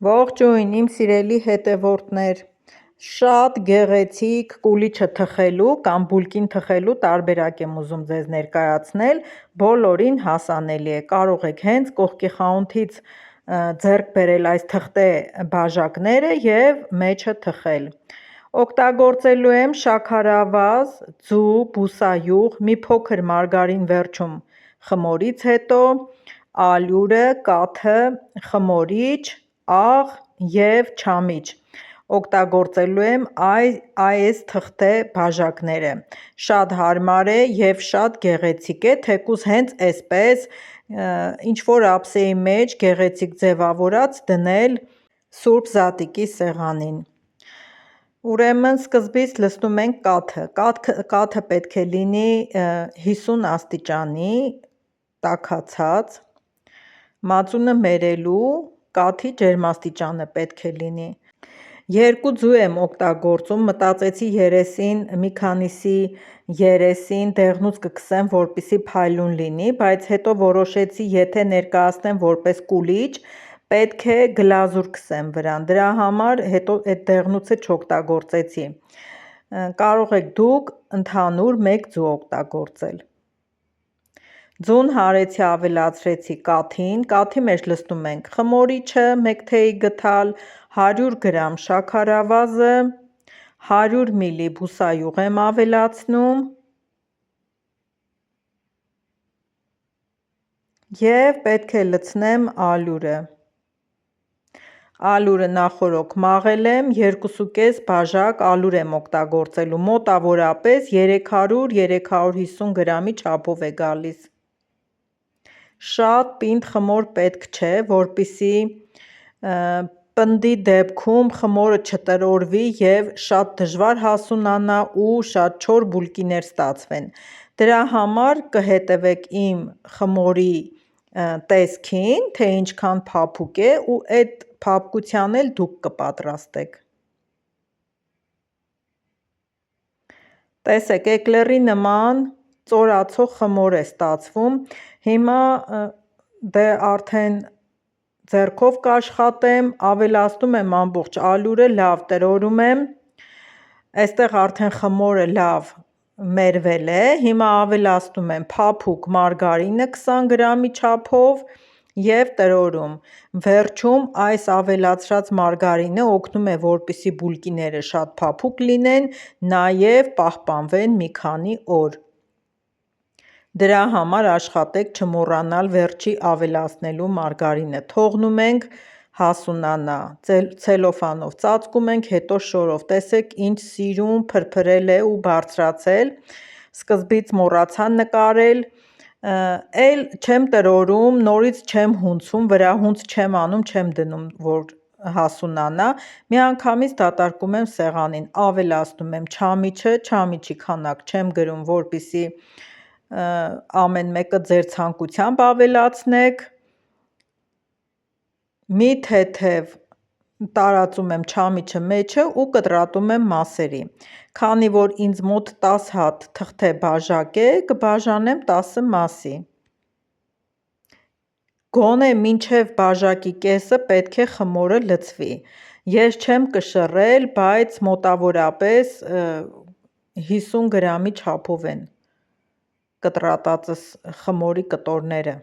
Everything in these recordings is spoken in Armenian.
Ողջույն իմ սիրելի հետևորդներ, շատ գեղեցիկ կուլիչը թխելու կամ բուլկին թխելու տարբերակ եմ ուզում ձեզ ներկայացնել, բոլորին հասանելի է, կարող եք հենց կողքի խանութից ձեռք բերել այս թղթե բաժակները և մեջը թխել։ Օգտագործելու եմ շաքարավազ, ձու, բուսայուղ, մի փոքր մարգարին վերջում խմորից հետո, ալյուրը, կաթը, խմորիչ, աղ և չամիչ։ Օգտագործելու եմ այս թղթե բաժակները, շատ հարմար է և շատ գեղեցիկ է, թեկուզ հենց այսպես ինչ-որ ափսեի մեջ գեղեցիկ ձևավորած դնել Սուրբ Զատիկի սեղանին։ Ուրեմն սկզբից լցնում ենք կաթը, կաթը պետք է լինի 50 աստիճանի տաքացած, մածունը մերելու կաթի ջերմաստիճանը պետք է լինի։ Երկու ձու եմ օգտագործում, մտածեցի երեսին մի քանիսի երեսին դեղնուց կքսեմ, որպեսզի փայլուն լինի, բայց հետո որոշեցի, եթե ներկայացնեմ որպես կուլիչ, պետք է գլազուր քսեմ վրան, դրա համար հետո այդ դեղնուցը չօգտագործեցի։ Կարող եք դուք ընդհանուր մեկ ձու օգտագործել։ Ձուն հարեցի ավելացրեցի կաթին, կաթի մեջ լցնում ենք խմորիչը, մեկ թեյի գդալ, 100 գրամ շաքարավազը, 100 մլ բուսայուղ եմ ավելացնում և պետք է լցնեմ ալյուրը։ Ալյուրը նախօրոք մաղել եմ, 2,5 բաժակ ալյուր եմ օգտագործելու, մոտավորապես 300-350 գրամի չափով է գալիս։ Շատ պինդ խմոր պետք չէ, որպեսզի պնդի դեպքում խմորը չտրորվի և շատ դժվար հասունանա ու շատ չոր բուլկիներ ստացվեն։ Դրա համար կհետևեք իմ խմորի տեսքին, թե ինչքան փափուկ է ու այդ փափկության էլ դուք կպատրաստեք։ Տեսեք, էկլերի նման ծորացող խմոր է ստացվում, հիմա դե արդեն ձեռքով կաշխատեմ, ավելացնում եմ ամբողջ ալյուրը, լավ տրորում եմ, այստեղ արդեն խմորը լավ մերվել է, հիմա ավելացնում եմ փափուկ մարգարինը 20 գրամի չափով և տրորում, վերջում այս ավելացրած մարգարինը օգնում է, որպեսզի բուլկիները շատ փափուկ լինեն, նաև պահպանվեն մի քանի օր։ Դրա համար աշխատեք չմոռանալ վերջի ավելացնելու մարգարինը, թողնում ենք հասունանա, ցելոֆանով ծածկում ենք, հետո շորով, տեսեք ինչ սիրուն փրփրել է ու բարձրացել, սկզբից մոռացա նկարել, էլ չեմ տրորում, նորից չեմ հունցում, վրահունց չեմ անում, չեմ դնում, որ հասունանա, միանգամից դատարկում եմ սեղանին, ավելացնում եմ չամիչը, չամիչի քանակ չեմ գրում, որպեսզի ամեն մեկը ձեր ցանկությամբ ավելացնեք, մի թեթև տարածում եմ չամիչը մեջը ու կտրատում եմ մասերի, քանի որ ինձ մոտ 10 հատ թղթե բաժակ է, կբաժանեմ 10 մասի։ Գոնե մինչև բաժակի կեսը պետք է խմորը լցվի, ես չեմ կշռել, բայց մոտավորապես 50 գրամի չափով են կտրատածս խմորի կտորները։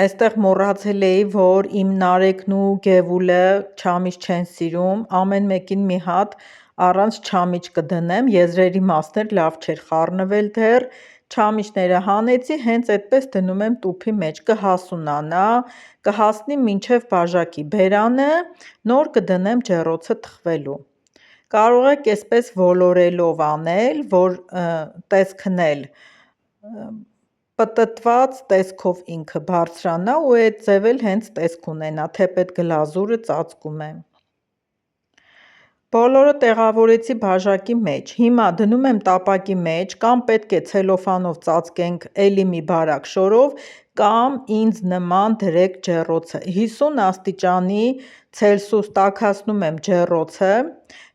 Այստեղ մոռացել էի, որ իմ Նարեկն ու Գևուլը չամիչ չեն սիրում, ամեն մեկին մի հատ առանց չամիչ կդնեմ, եզրերի մասն էլ լավ չէր խառնվել դեռ, չամիչները հանեցի, հենց այդպես դնում եմ տուփի մեջ, կհասունանա, կհասնի մինչև բաժակի բերանը, նոր կդնեմ ջեռոցը թխվելու։ Կարող եք այսպես ոլորելով անել, որ տեսքն էլ պտտված տեսքով ինքը բարձրանա ու այդ ձև էլ հենց տեսք ունենա, թեպետ գլազուրը ծածկում է։ Բոլորը տեղավորեցի բաժակի մեջ, հիմա դնում եմ տապակի մեջ, կամ պետք է ցելոֆանով ծածկենք էլի մի բարակ շորով, կամ ինձ նման դրեք ջեռոցը, 50 աստիճանի Ցելսիուս տաքացնում եմ ջեռոցը,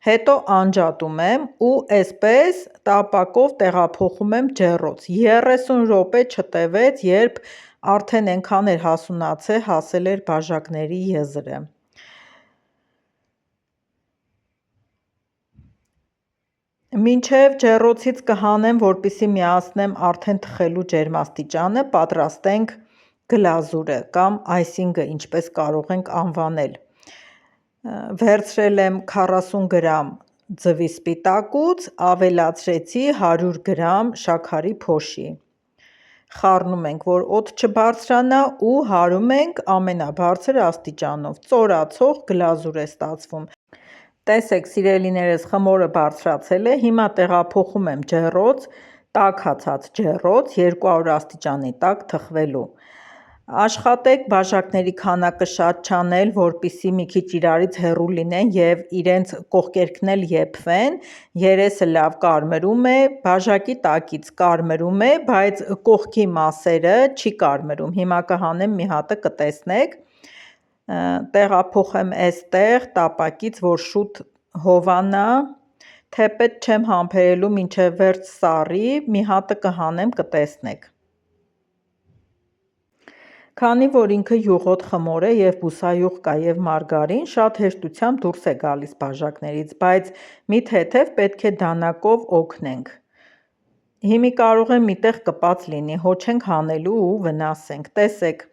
հետո անջատում եմ ու այսպես տապակով տեղափոխում եմ ջեռոց, 30 րոպե չտևեց, երբ Արդեն ենքան էր հասունացե, հասել էր բաժակների եզրը: Մինչև ջեռոցից կհանեմ, որպեսզի միացնեմ արդեն թխելու ջերմաստիճանը, պատրաստենք գլազուրը կամ այսինգը, ինչպես կարող ենք անվանել: Վերցրել եմ 40 գրամ ձվի սպիտակուց, ավելացրեցի 100 գրամ շաքարի փոշի: Խառնում ենք, որ օդ չբարձրանա ու հարում ենք ամենաբարձր աստիճանով: Ծորացող գլազուր է ստացվում: Տեսեք սիրելիներս, խմորը բարձրացել է, հիմա տեղափոխում եմ ջեռոց, տաք հացած ջեռոց, 200 աստիճանի տակ թխվելու: Աշխատեք բաժակների քանակը շատ չանել, որպեսզի մի քիչ իրարից հեռու լինեն և իրենց կողքերքն էլ եփվեն: Երեսը լավ կարմրում է, բաժակի տակից կարմրում է, բայց կողքի մասերը չի կարմրում: Հիմա կհանեմ մի հատը, կտեսնեք: Տեղափոխեմ էստեղ տապակից, որ շուտ հովանա: Թեպետ չեմ համբերելու մինչև վերջ սառի, մի հատը կհանեմ, կտեսնեք: Քանի որ ինքը յուղոտ խմոր է և բուսայուղ կա և մարգարին, շատ հեշտությամբ դուրս է գալիս բաժակներից, բայց մի թեթև պետք է դանակով օգնենք: Հիմի կարող է մի տեղ կպած լինի, հո չենք հանելու ու վնասենք: Տեսեք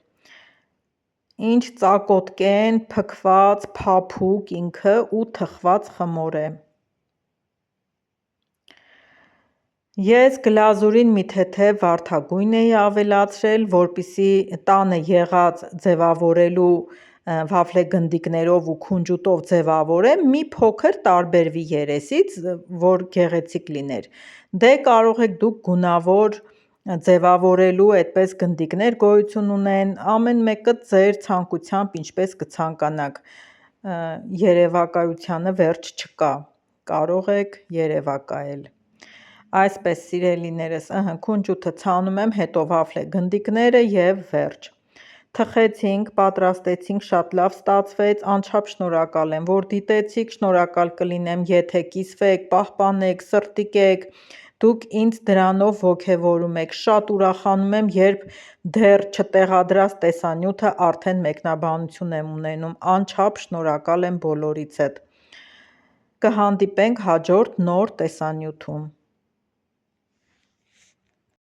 ինչ ծակոտկեն, փքված, փափուկ ինքը ու թխված խմոր է: Ես գլազուրին մի թեթև վարդագույն էի ավելացրել, որպեսզի տանը եղած ձևավորելու վաֆլե գնդիկներով ու քունջուտով ձևավորեմ, մի փոքր տարբերվի երեսից, որ գեղեցիկ լիներ: Դե կարող եք դուք գունավոր ձևավորելու այդպես գնդիկներ գոյություն ունեն, ամեն մեկը ձեր ցանկությամբ ինչպես կցանկանաք: Երևակայությանը վերջ չկա, կարող եք երևակայել: Այսպես սիրելիներս, քունջութը ցանում եմ, հետո վաֆլե գնդիկները և վերջ: Թխեցինք, պատրաստեցինք, շատ լավ ստացվեց: Անչափ շնորհակալ եմ, որ դիտեցիք, շնորհակալ կլինեմ, եթե կիսվեք, պահպանեք, սրտիկեք: Դուք ինձ դրանով ոգևորում եք: Շատ ուրախանում եմ, երբ դեռ չտեղադրած տեսանյութը արդեն մեկնաբանություն եմ ունենում: Անչափ շնորհակալ եմ բոլորիցդ: Կհանդիպենք հաջորդ նոր տեսանյութում: